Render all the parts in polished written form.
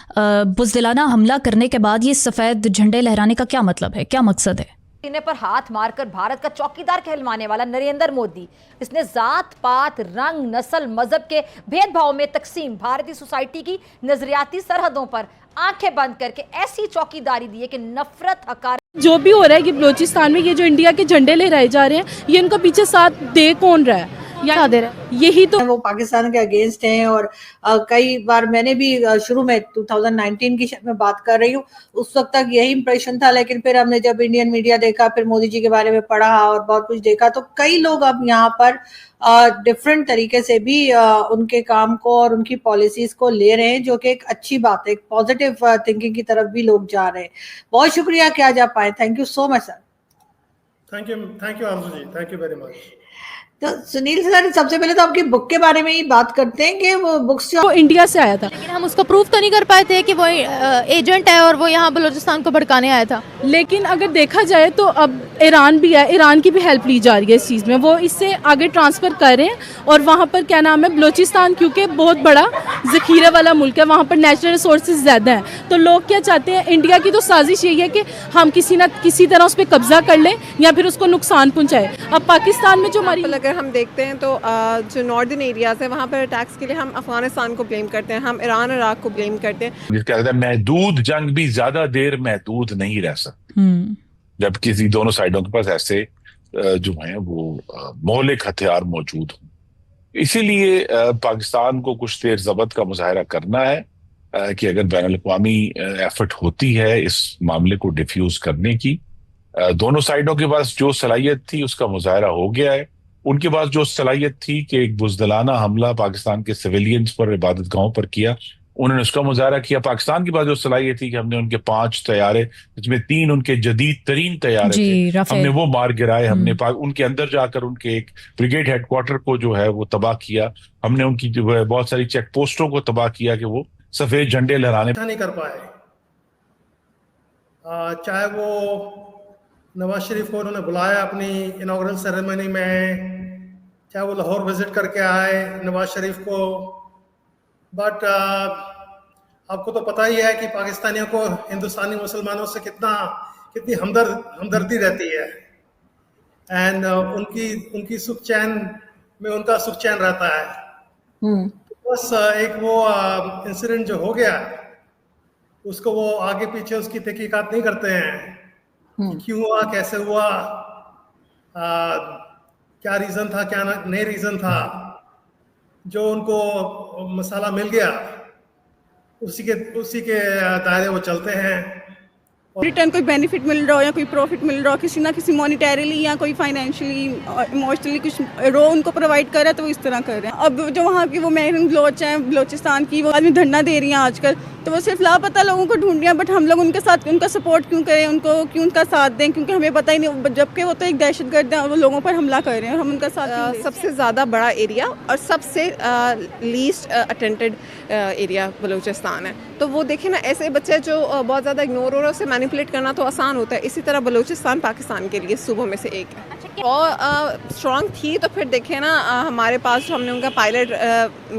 बुज़दिलाना हमला करने के बाद ये सफ़ेद झंडे लहराने का क्या मतलब है, क्या मकसद है? सीने पर हाथ मारकर भारत का चौकीदार कहलवाने वाला नरेंद्र मोदी, इसने जात पात रंग नस्ल मजहब के भेदभाव में तकसीम भारतीय सोसाइटी की नजरियाती सरहदों पर आंखें बंद करके ऐसी चौकीदारी दी है कि नफरत हकार जो भी हो रहा है कि बलूचिस्तान में ये जो इंडिया के झंडे लहराए जा रहे हैं, ये इनको पीछे साथ दे कौन रहा है या दे रहा है? यही तो वो पाकिस्तान के अगेंस्ट हैं। और कई बार मैंने भी शुरू में 2019 की मैं बात कर रही हूँ, उस वक्त तक यही इंप्रेशन था, लेकिन फिर हमने जब इंडियन मीडिया देखा, फिर मोदी जी के बारे में पढ़ा और बहुत कुछ देखा, तो कई लोग अब यहाँ पर डिफरेंट तरीके से भी उनके काम को और उनकी पॉलिसीज को ले रहे हैं, जो कि एक अच्छी बात है, एक पॉजिटिव थिंकिंग की तरफ भी लोग जा रहे हैं। बहुत शुक्रिया कि आज आप आए, thank you so much sir. Thank you Aarzoo ji, thank you very much. तो सुनील सर, सबसे पहले तो आपकी बुक के बारे में ही बात करते हैं कि वो बुक्स जो वो इंडिया से आया था, लेकिन हम उसको प्रूफ तो नहीं कर पाए थे कि वो एजेंट है और वो यहाँ बलूचिस्तान को भड़काने आया था। लेकिन अगर देखा जाए तो अब ईरान भी है, ईरान की भी हेल्प ली जा रही है इस चीज़ में, वो इससे आगे ट्रांसफ़र कर रहे हैं। और वहाँ पर क्या नाम है, बलूचिस्तान क्योंकि बहुत बड़ा ज़ख़ीरे वाला मुल्क है, वहाँ पर नेचुरल रिसोर्सेज ज़्यादा हैं, तो लोग क्या चाहते हैं, इंडिया की तो साजिश यही है कि हम किसी न किसी तरह उस पर कब्जा कर लें या फिर उसको नुकसान पहुँचाए। अब पाकिस्तान में जो हमारी अगर हम देखते हैं तो जो नॉर्दर्न एरियाज है वहाँ पर अटैक्स के लिए हम अफगानिस्तान को ब्लेम करते हैं, हम ईरान और इराक को ब्लेम करते हैं। जिसका कहता है महदूद जंग भी ज्यादा देर महदूद नहीं रह सकती, जब किसी दोनों साइडों के पास ऐसे जो है वो मौलिक हथियार मौजूद हों। इसीलिए पाकिस्तान को कुछ देर जबत का मुजाहरा करना है कि अगर बैनुल अक़वामी एफर्ट होती है इस मामले को डिफ्यूज करने की, दोनों साइडों के पास जो सलाहियत थी उसका मुजाहरा हो गया है। उनके पास जो सलाहियत थी कि एक बुज़दिलाना हमला पाकिस्तान के सिविलियंस पर, इबादत गाहों पर किया, उन्होंने उसका मुजाहरा किया। पाकिस्तान के पास जो सलाहियत थी कि हमने उनके 5 तैयारे, जिसमें 3 उनके जदीद तरीन तैयारे थे, हमने वो मार गिराए। हमने उनके अंदर जाकर उनके एक ब्रिगेड हेडक्वार्टर को जो है वो तबाह किया। हमने उनकी जो है बहुत सारी चेक पोस्टों को तबाह किया कि वो सफेद झंडे लहराने नहीं कर पाए। चाहे वो नवाज शरीफ को उन्होंने बुलाया अपनी इनॉग्रल सेरेमनी में, चाहे वो लाहौर विजिट करके आए नवाज शरीफ को, बट आपको तो पता ही है कि पाकिस्तानियों को हिंदुस्तानी मुसलमानों से कितनी हमदर्दी रहती है। एंड उनकी सुख चैन में उनका सुख चैन रहता है। बस एक वो इंसिडेंट जो हो गया, उसको वो आगे पीछे उसकी तहकीकात नहीं करते हैं कि क्यों हुआ, कैसे हुआ, क्या रीज़न था, क्या नहीं रीज़न था। जो उनको मसाला मिल गया उसी के दायरे वो चलते हैं। रिटर्न कोई बेनिफिट मिल रहा हो या कोई प्रॉफिट मिल रहा हो किसी ना किसी मॉनिटरीली या कोई फाइनेंशियली इमोशनली कुछ रो उनको प्रोवाइड कर रहा है, तो वो इस तरह कर रहे हैं। अब जो वहाँ की वो महरून बलोच हैं, बलोचिस्तान की, वो आदमी धरना दे रही हैं आजकल, तो वो सिर्फ लापता लोगों को ढूंढ रही हैं। बट हम लोग उनके साथ उनका सपोर्ट क्यों करें, उनको क्यों उनका साथ दें, क्योंकि हमें पता ही नहीं, जबकि वो तो एक दहशतगर्द हैं और वो लोगों पर हमला कर रहे हैं, हम उनका साथ। सबसे ज़्यादा बड़ा एरिया और सबसे लीस्ट अटेंडेड एरिया बलूचिस्तान है। तो वो देखें ना, ऐसे बच्चे जो बहुत ज़्यादा इग्नोर हो रहे हैं, उसे मैनिपुलेट करना तो आसान होता है। इसी तरह बलूचिस्तान पाकिस्तान के लिए सूबों में से एक है। और स्ट्रॉन्ग थी तो फिर देखें ना, हमारे पास हमने उनका पायलट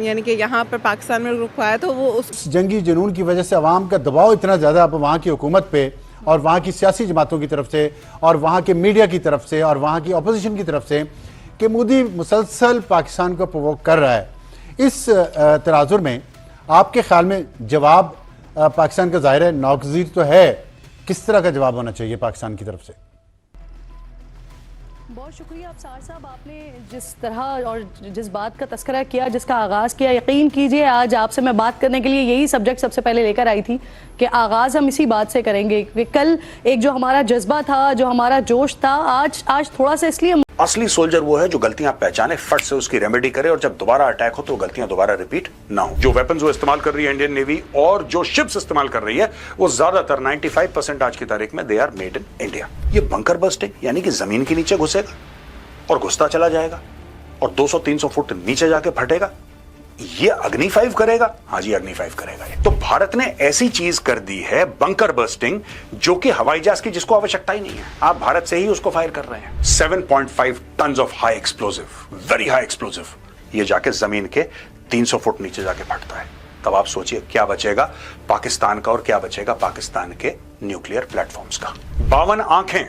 यानी कि यहाँ पर पाकिस्तान में रुकवाया, तो वो उस जंगी जुनून की वजह से अवाम का दबाव इतना ज़्यादा अब वहाँ की हुकूमत पे और वहाँ की सियासी जमातों की तरफ से और वहाँ के मीडिया की तरफ से और वहाँ की अपोजिशन की तरफ से कि मोदी मुसलसल पाकिस्तान को प्रोवोक कर रहा है। इस तनाजुर में आपके ख्याल में जवाब पाकिस्तान का ज़ाहिर है नागज़ीर तो है, किस तरह का जवाब होना चाहिए पाकिस्तान की तरफ से? बहुत शुक्रिया अफसार साहब, आपने जिस तरह और जिस बात का तस्करा किया, जिसका आगाज़ किया, यकीन कीजिए आज आपसे मैं बात करने के लिए यही सब्जेक्ट सबसे पहले लेकर आई थी कि आगाज़ हम इसी बात से करेंगे कि कल एक जो हमारा जज्बा था, जो हमारा जोश था, आज थोड़ा सा इसलिए। असली सोल्जर वो है जो गलतियां पहचाने, फट से उसकी रेमेडी करे और जब दोबारा अटैक हो तो गलतियां दोबारा रिपीट ना हो। जो वेपन्स वो इस्तेमाल कर रही है इंडियन नेवी और जो शिप्स इस्तेमाल कर रही है, वो ज्यादातर 95% आज की तारीख में they are made in India. ये बंकर बस्टिंग यानी कि जमीन के नीचे घुसेगा और घुसता चला जाएगा और 200-300 फुट नीचे जाके फटेगा। ये अग्नि 5 करेगा, हाँ जी अग्नि 5 करेगा। ये तो भारत ने ऐसी चीज कर दी है बंकर बस्टिंग, जो कि हवाई जहाज की जिसको आवश्यकता ही नहीं है, आप भारत से ही उसको फायर कर रहे हैं। 7.5 ton of high explosive, very high explosive, ये जाके जमीन के 300 फुट नीचे जाके फटता है। तब आप सोचिए क्या बचेगा पाकिस्तान का और क्या बचेगा पाकिस्तान के न्यूक्लियर प्लेटफॉर्म्स का। 52 आंखें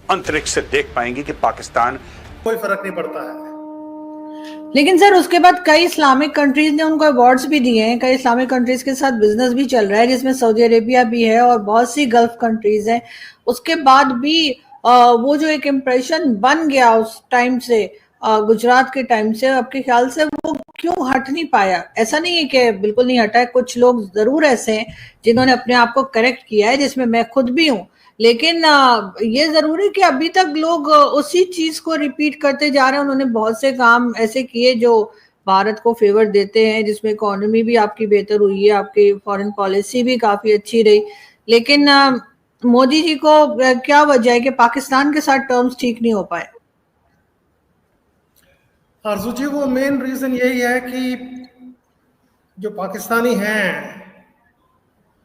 अंतरिक्ष से देख पाएंगी कि पाकिस्तान कोई फर्क नहीं पड़ता है। लेकिन सर उसके बाद कई इस्लामिक कंट्रीज ने उनको अवार्ड्स भी दिए हैं, कई इस्लामिक कंट्रीज के साथ बिजनेस भी चल रहा है जिसमें सऊदी अरेबिया भी है और बहुत सी गल्फ कंट्रीज हैं। उसके बाद भी वो जो एक इम्प्रेशन बन गया उस टाइम से, गुजरात के टाइम से, आपके ख्याल से वो क्यों हट नहीं पाया? ऐसा नहीं है कि बिल्कुल नहीं हटा है, कुछ लोग जरूर ऐसे हैं जिन्होंने अपने आप को करेक्ट किया है, जिसमें मैं खुद भी हूँ, लेकिन ये जरूरी कि अभी तक लोग उसी चीज को रिपीट करते जा रहे हैं। उन्होंने बहुत से काम ऐसे किए जो भारत को फेवर देते हैं, जिसमें इकोनॉमी भी आपकी बेहतर हुई है, आपकी फॉरेन पॉलिसी भी काफी अच्छी रही, लेकिन मोदी जी को क्या वजह है कि पाकिस्तान के साथ टर्म्स ठीक नहीं हो पाए? आरजू जी, वो मेन रीजन यही है कि जो पाकिस्तानी हैं,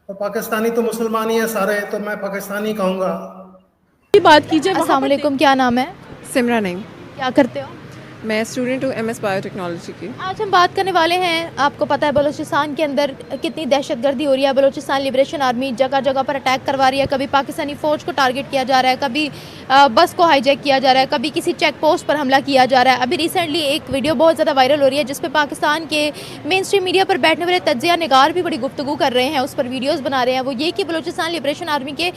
और पाकिस्तानी तो मुसलमान ही है सारे, तो मैं पाकिस्तानी कहूँगा। बात कीजिए। अस्सलाम वालेकुम, क्या नाम है? सिमरा नहीं। क्या करते हो? मैं स्टूडेंट हूँ MS बायोटेक्नोलॉजी की। आज हम बात करने वाले हैं, आपको पता है बलूचिस्तान के अंदर कितनी दहशतगर्दी हो रही है। बलूचिस्तान लिबरेशन आर्मी जगह जगह पर अटैक करवा रही है। कभी पाकिस्तानी फ़ौज को टारगेट किया जा रहा है, कभी बस को हाईजैक किया जा रहा है, कभी किसी चेक पोस्ट पर हमला किया जा रहा है। अभी रिसेंटली एक वीडियो बहुत ज़्यादा वायरल हो रही है जिस पर पाकिस्तान के मेन स्ट्रीम मीडिया पर बैठने वाले तज्जिया निगार भी बड़ी गुफ्तगू कर रहे हैं, उस पर वीडियोज़ बना रहे हैं। वो ये कि बलूचिस्तान लिबरेशन आर्मी के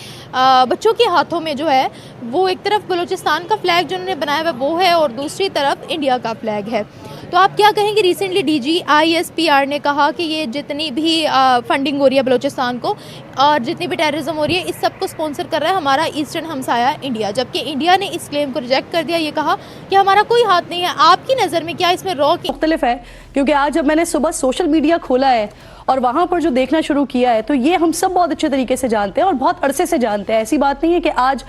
बच्चों के हाथों में जो है वो एक तरफ बलूचिस्तान का फ्लैग जो उन्होंने बनाया हुआ वो है और दूसरी तरफ इंडिया का फ्लैग है। तो आप क्या कहेंगे? रिसेंटली DG ISPR ने कहा कि ये जितनी भी फंडिंग हो रही है बलूचिस्तान को और जितनी भी टेररिज्म हो रही है, इस सब को स्पॉन्सर कर रहा है हमारा ईस्टर्न हमसाया इंडिया, जबकि इंडिया ने इस क्लेम को रिजेक्ट कर दिया। ये कहा कि हमारा कोई हाथ नहीं है। आपकी नज़र में क्या इसमें रॉ की मुख्तलिफ है? क्योंकि आज जब मैंने सुबह सोशल मीडिया खोला है और वहाँ पर जो देखना शुरू किया है, तो ये हम सब बहुत अच्छे तरीके से जानते हैं और बहुत अरसे से जानते हैं। ऐसी बात नहीं है कि आज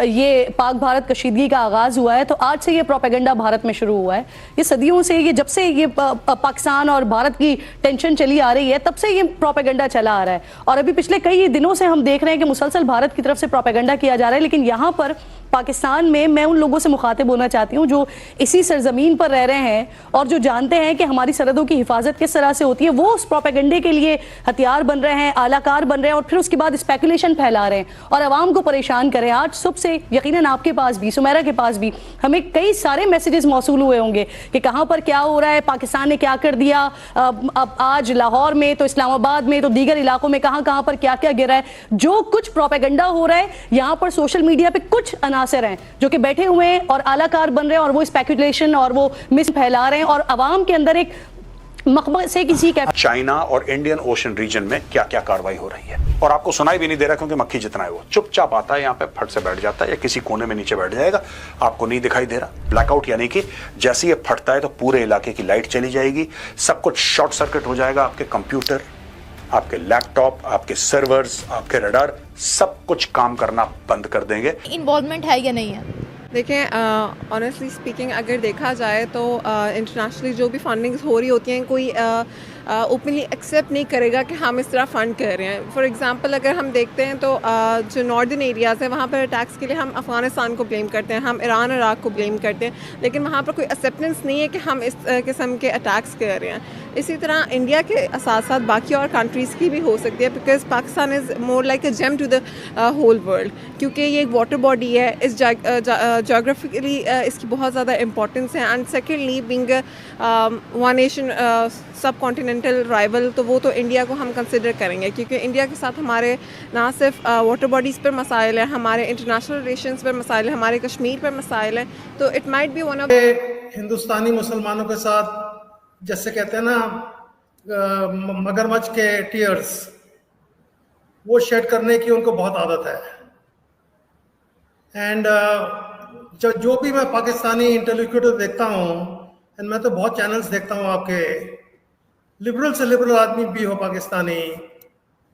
ये पाक भारत कशीदगी का आगाज़ हुआ है तो आज से ये प्रोपेगेंडा भारत में शुरू हुआ है। ये सदियों से, ये जब से ये पाकिस्तान और भारत की टेंशन चली आ रही है तब से ये प्रोपेगेंडा चला आ रहा है। और अभी पिछले कई दिनों से हम देख रहे हैं कि मुसलसल भारत की तरफ से प्रोपेगेंडा किया जा रहा है। लेकिन यहाँ पर पाकिस्तान में मैं उन लोगों से मुखातिब होना चाहती हूँ जो इसी सरजमीन पर रह रहे हैं और जो जानते हैं कि हमारी सरहदों की हिफाजत किस तरह से होती है। वो उस प्रोपेगेंडे के लिए हथियार बन रहे हैं, आलाकार बन रहे हैं और फिर उसके बाद स्पेकुलेशन फैला रहे हैं और आवाम को परेशान कर रहे हैं। आज सुबह से यकीनन आपके पास भी, सुमेरा के पास भी हमें कई सारे मैसेजेस मौसूल हुए होंगे कि कहाँ पर क्या हो रहा है, पाकिस्तान ने क्या कर दिया। अब आज लाहौर में तो इस्लामाबाद में तो दीगर इलाकों में कहाँ कहाँ पर क्या क्या गिरा है। जो कुछ प्रोपेगेंडा हो रहा है यहाँ पर सोशल मीडिया पे कुछ अनासर हैं जो कि बैठे हुए हैं और आलाकार बन रहे हैं और वो स्पेकुलेशन और वो मिस फैला रहे हैं और अवाम के अंदर एक मकबूल से किसी का चाइना और इंडियन ओशन रीजन में क्या क्या कार्रवाई हो रही है और आपको सुनाई भी नहीं दे रहा क्योंकि मक्खी जितना है वो चुपचाप आता है यहाँ पे, फट से बैठ जाता है या किसी कोने में नीचे बैठ जाएगा, आपको नहीं दिखाई दे रहा। ब्लैकआउट यानी कि जैसे ये फटता है तो पूरे इलाके की लाइट चली जाएगी, सब कुछ शॉर्ट सर्किट हो जाएगा, आपके कंप्यूटर, आपके लैपटॉप, आपके सर्वर्स, आपके रडार, सब कुछ काम करना बंद कर देंगे। इन्वॉल्वमेंट है या नहीं है? देखिए, ऑनेस्टली स्पीकिंग अगर देखा जाए तो इंटरनेशनली जो भी फंडिंग्स हो रही होती हैं कोई ओपनली एक्सेप्ट नहीं करेगा कि हम इस तरह फ़ंड कर रहे हैं। फॉर एग्जांपल अगर हम देखते हैं तो जो नॉर्दर्न एरियाज़ है वहाँ पर अटैक्स के लिए हम अफ़गानिस्तान को ब्लेम करते हैं, हम ईरान इराक़ को ब्लेम करते हैं, लेकिन वहाँ पर कोई एक्सेप्टेंस नहीं है कि हम इस किस्म के अटैक्स कर रहे हैं। इसी तरह इंडिया के साथ साथ बाकी और कंट्रीज़ की भी हो सकती है, because Pakistan is more like a gem to the whole world, क्योंकि ये एक वाटर बॉडी है, इस जोग्राफिकली इसकी बहुत ज़्यादा इंपॉर्टेंस है। And secondly being one nation subcontinental rival, तो वो तो इंडिया को हम कंसिडर करेंगे क्योंकि इंडिया के साथ हमारे ना सिर्फ वाटर बॉडीज़ पर मसाइल है, हमारे इंटरनेशनल रिलेशंस पर मसाइल है, हमारे कश्मीर पर मसाइल है। तो it might be one of हिंदुस्तानी मुसलमानों के साथ जैसे कहते हैं ना मगरमच्छ के टीयर्स, वो शेड करने की उनको बहुत आदत है। एंड जो भी मैं पाकिस्तानी इंटेलेक्चुअल देखता हूँ, एंड मैं तो बहुत चैनल्स देखता हूँ आपके, लिबरल से लिबरल आदमी भी हो पाकिस्तानी,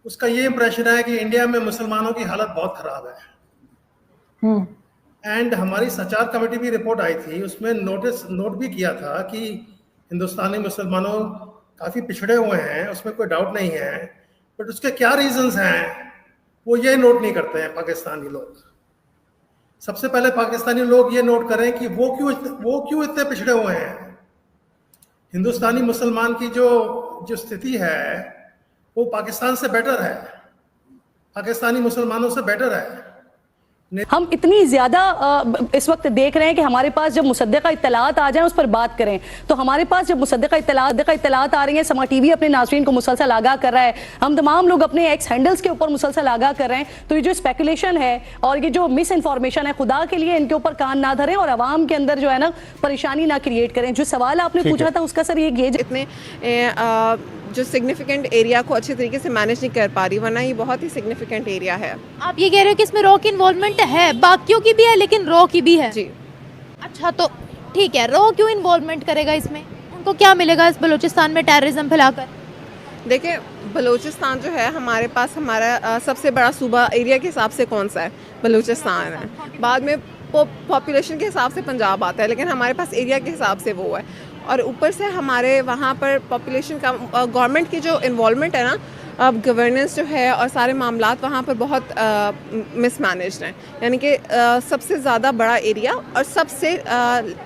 उसका ये इंप्रेशन है कि इंडिया में मुसलमानों की हालत बहुत ख़राब है। एंड हमारी सचार कमेटी भी रिपोर्ट आई थी, उसमें नोट भी किया था कि हिंदुस्तानी मुसलमानों काफ़ी पिछड़े हुए हैं, उसमें कोई डाउट नहीं है, बट उसके क्या रीजंस हैं वो ये नोट नहीं करते हैं पाकिस्तानी लोग। सबसे पहले पाकिस्तानी लोग ये नोट करें कि वो क्यों इतने पिछड़े हुए हैं। हिंदुस्तानी मुसलमान की जो स्थिति है वो पाकिस्तान से बेटर है, पाकिस्तानी मुसलमानों से बेटर है। हम इतनी ज्यादा इस वक्त देख रहे हैं कि हमारे पास जब मुसद्दक़ा इत्तलात आ जाए उस पर बात करें, तो हमारे पास जब मुसद्दक़ा इत्तलात आ रही हैं, समा टीवी अपने नाज़रीन को मुसलसल आगाह कर रहा है, हम तमाम लोग अपने एक्स हैंडल्स के ऊपर मुसलसल आगाह कर रहे हैं, तो ये जो स्पेकुलेशन है और ये जो मिस इन्फॉर्मेशन है, खुदा के लिए इनके ऊपर कान ना धरें और आवाम के अंदर जो है ना परेशानी ना क्रिएट करें। जो सवाल आपने पूछा था उसका सर ये इतने जो सिग्निफिकेंट एरिया को अच्छे तरीके से मैनेज नहीं कर पा रही, वरना ये बहुत ही सिग्निफिकेंट एरिया है। आप ये कह रहे हो कि इसमें रॉ की इन्वॉल्वमेंट है, बाकियों की भी है लेकिन रॉ की भी है। जी अच्छा, तो ठीक है, रॉ क्यों इन्वॉल्वमेंट करेगा इसमें? उनको क्या मिलेगा इस बलूचिस्तान में टेररिज्म फैलाकर? देखिए, बलूचिस्तान जो है हमारे पास, हमारा सबसे बड़ा सूबा एरिया के हिसाब से कौन सा है? बलूचिस्तान है। बाद में पॉपुलेशन के हिसाब से पंजाब आता है, लेकिन हमारे पास एरिया के हिसाब से वो है। और ऊपर से हमारे वहाँ पर पॉपुलेशन का गवर्नमेंट की जो इन्वॉल्वमेंट है ना, अब गवर्नेंस जो है और सारे मामलात वहाँ पर बहुत मिसमैनेज्ड हैं। यानी कि सबसे ज़्यादा बड़ा एरिया और सबसे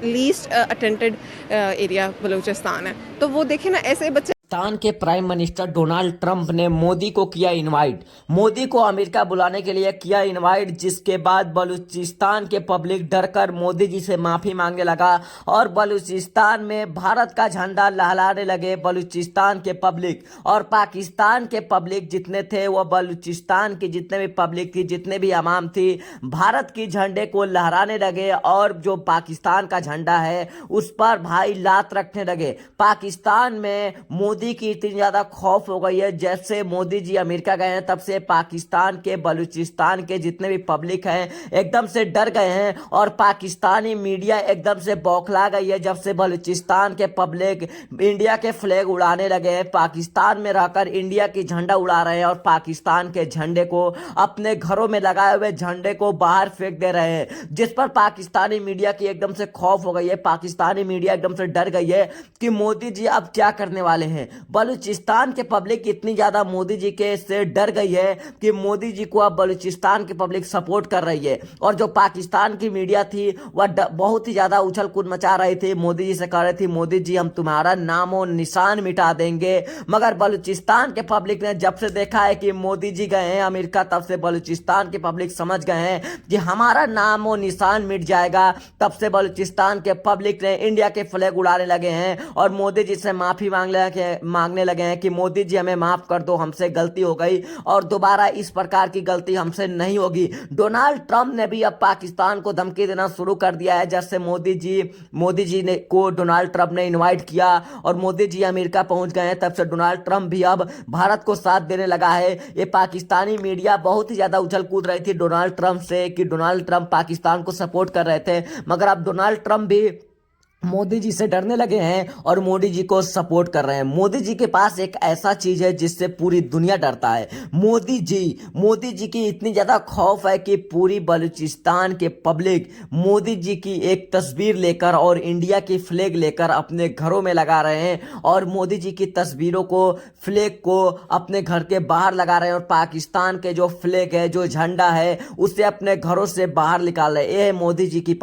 लीस्ट अटेंडेड एरिया बलूचिस्तान है। तो वो देखें ना, ऐसे बच्चे। पाकिस्तान के प्राइम मिनिस्टर डोनाल्ड ट्रंप ने मोदी को किया इनवाइट, मोदी को अमेरिका बुलाने के लिए किया इनवाइट, जिसके बाद बलूचिस्तान के पब्लिक डरकर मोदी जी से माफी मांगने लगा और बलूचिस्तान में भारत का झंडा लहराने लगे बलूचिस्तान के पब्लिक। और पाकिस्तान के पब्लिक जितने थे, वो बलूचिस्तान की जितने भी पब्लिक थी, जितने भी आवाम थी, भारत की झंडे को लहराने लगे और जो पाकिस्तान का झंडा है उस पर भाई लात रखने लगे। पाकिस्तान में मोदी की इतनी ज्यादा खौफ हो गई है, जैसे मोदी जी अमेरिका गए हैं तब से पाकिस्तान के बलूचिस्तान के जितने भी पब्लिक हैं एकदम से डर गए हैं और पाकिस्तानी मीडिया एकदम से बौखला गई है जब से बलूचिस्तान के पब्लिक इंडिया के फ्लैग उड़ाने लगे हैं, पाकिस्तान में रहकर इंडिया की झंडा उड़ा रहे हैं और पाकिस्तान के झंडे को, अपने घरों में लगाए हुए झंडे को बाहर फेंक दे रहे हैं, जिस पर पाकिस्तानी मीडिया की एकदम से खौफ हो गई है। पाकिस्तानी मीडिया एकदम से डर गई है कि मोदी जी अब क्या करने वाले हैं। बलूचिस्तान के पब्लिक इतनी ज्यादा मोदी जी के से डर गई है कि मोदी जी को अब बलूचिस्तान की पब्लिक सपोर्ट कर रही है। और जो पाकिस्तान की मीडिया थी वह बहुत ही ज्यादा उछल कूद मचा रही थी, मोदी जी से कह रही थी मोदी जी हम तुम्हारा नाम और निशान मिटा देंगे। मगर बलूचिस्तान के पब्लिक ने जब से देखा है कि मोदी जी गए हैं अमेरिका, तब से बलूचिस्तान के पब्लिक समझ गए हैं कि हमारा नाम और निशान मिट जाएगा। तब से बलूचिस्तान के पब्लिक ने इंडिया के फ्लैग उड़ाने लगे हैं और मोदी जी से माफी मांगने लगे हैं कि मोदी जी हमें माफ कर दो, हमसे गलती हो गई और दोबारा इस प्रकार की गलती हमसे नहीं होगी। डोनाल्ड ट्रंप ने भी अब पाकिस्तान को धमकी देना शुरू कर दिया है। जैसे मोदी जी ने को डोनाल्ड ट्रंप ने इनवाइट किया और मोदी जी अमेरिका पहुंच गए हैं, तब से डोनाल्ड ट्रंप भी अब भारत को साथ देने लगा है। ये पाकिस्तानी मीडिया बहुत ही ज्यादा उछल कूद रही थी डोनाल्ड ट्रंप से कि डोनाल्ड ट्रंप पाकिस्तान को सपोर्ट कर रहे थे, मगर अब डोनाल्ड ट्रंप भी मोदी जी से डरने लगे हैं और मोदी जी को सपोर्ट कर रहे हैं। मोदी जी के पास एक ऐसा चीज है जिससे पूरी दुनिया डरता है। मोदी जी की इतनी ज्यादा खौफ है कि पूरी बलूचिस्तान के पब्लिक मोदी जी की एक तस्वीर लेकर और इंडिया की फ्लैग लेकर अपने घरों में लगा रहे हैं और मोदी जी की तस्वीरों को, फ्लैग को अपने घर के बाहर लगा रहे हैं और पाकिस्तान के जो फ्लैग है, जो झंडा है, उसे अपने घरों से बाहर निकाल रहे हैं। ये है मोदी जी की